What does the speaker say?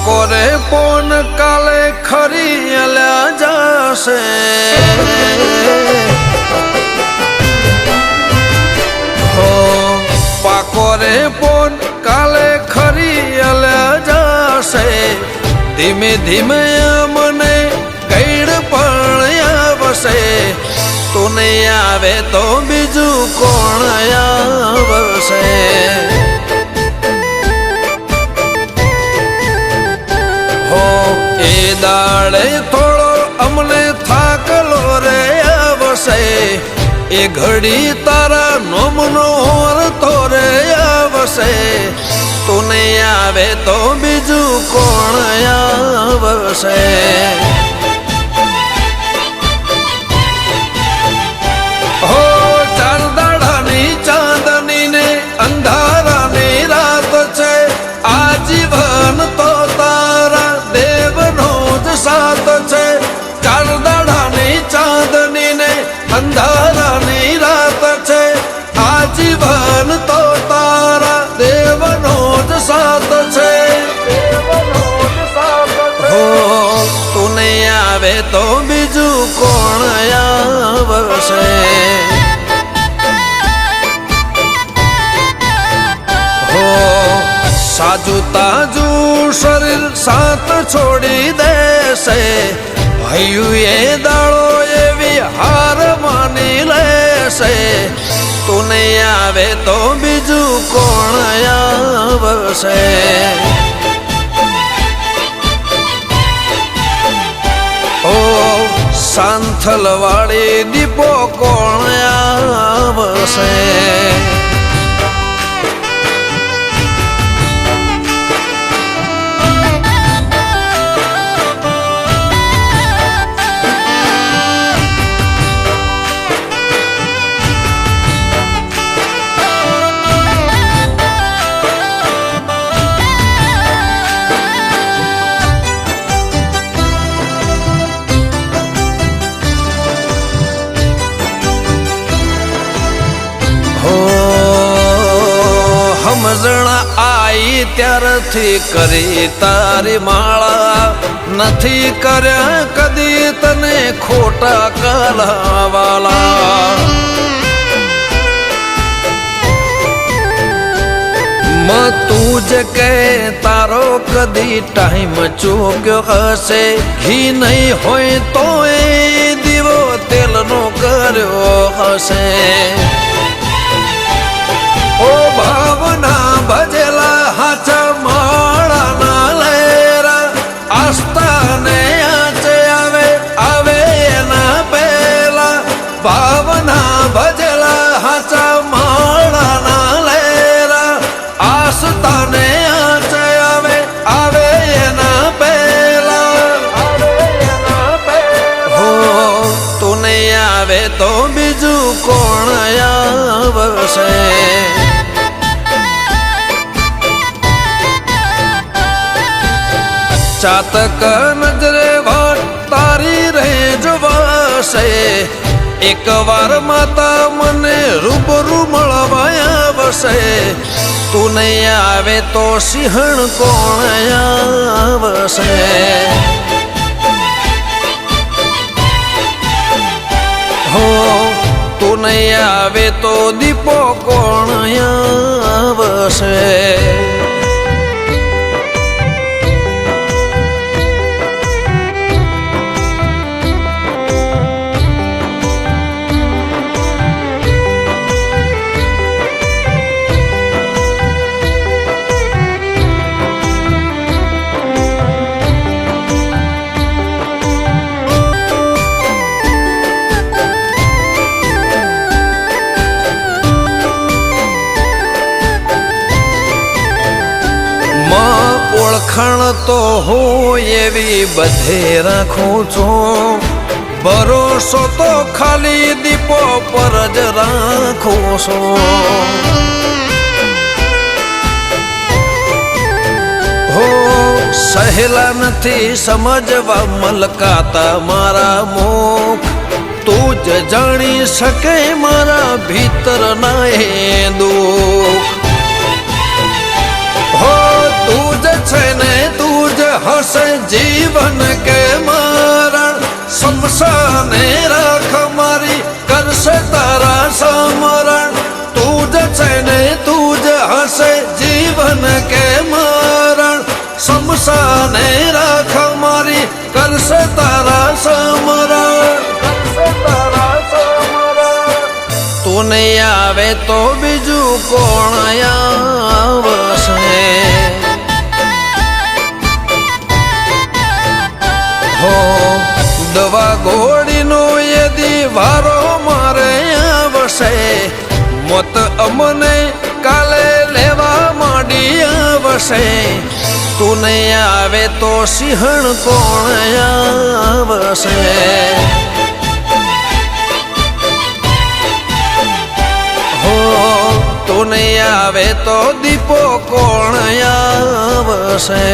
પાકો રે પોન કાલે ખરી અલ્યા જશે હો પાકો રે પોન કાલે ખરી અલ્યા જશે ધીમે ધીમે મને ગઈડ પણ આવશે તું નહીં આવે તો બીજું કોણ આવશે એ દાડે થોડો અમને થાકલો રે આવશે એ ઘડી તારા નોમનો તો રે આવશે તું નહીં આવે તો બીજું કોણ આવશે હો ચાર દાડાની ચાંદની ને અંધારાની રાત છે આજીવન તો તારા દેવનો જ સાથ છે ચાર દાડાની ચાંદની ને અંધારાની રાત છે આજીવન તો તારા દેવનો જ સાથ છે હો તું નહીં આવે તો બીજું કોણ આવશે સાજુ તાજુ શરીર સાથ છોડી દેશે હૈયું એ દાળો એવી હાર માની લેશે તું નહીં આવે તો બીજું કોણ આવશે ઓ સાંથલ વાળી દીપો કોણ આવશે સમજણ આઈ ત્યારથી કરી તારી માળા નથી કર્યા કદી તને ખોટા કલાવાલા તું જ કે તારો કદી ટાઈમ ચૂક્યો હશે ઘી નહીં હોય તો એ દીવો તેલનો કર્યો હશે ઓ ભાવના ભજેલા હાચા માળાના લેરા આસ્થાને આચે આવે એના પહેલા ભાવના ભજેલા હાચા માળાના લેરા આસ્થાને આચે આવે એના પહેલા હો તું નહીં આવે તો બીજું કોણ આવશે ચાતક નજરે વાટ તારી રહે જવાશે એક વાર માતા મને રૂબરૂ મળવા આવશે તું નહીં આવે તો સિંહણ કોણ આવશે હો તું નહીં આવે તો દીપો કોણ આવશે ઓળખાણ તો હું એવી બધે રાખું છું ભરોસો તો ખાલી દીપો પર જ રાખું છું હો સહેલા નથી સમજવા મલકાતા મારા મુખ તું જ જાણી શકે મારા ભીતરના એ દુઃખ હો તું જ છે ને તું જ હશે જીવન કે મરણ શમશાને રાખ મારી કરશે તારા સમરણ તું જ છે ને તું જ હશે જીવન કે મરણ શમશાને રાખ મારી કરશે તારા સમરણ તું નહીં આવે તો બીજું કોણ આવશે હો દવા ગોળીનો એ દીવારો મારે આવશે મોત અમને કાલે લેવા માંડી આવશે તું નહીં આવે તો સિંહણ કોણ આવશે તું નહીં આવે તો દીપો કોણ આવશે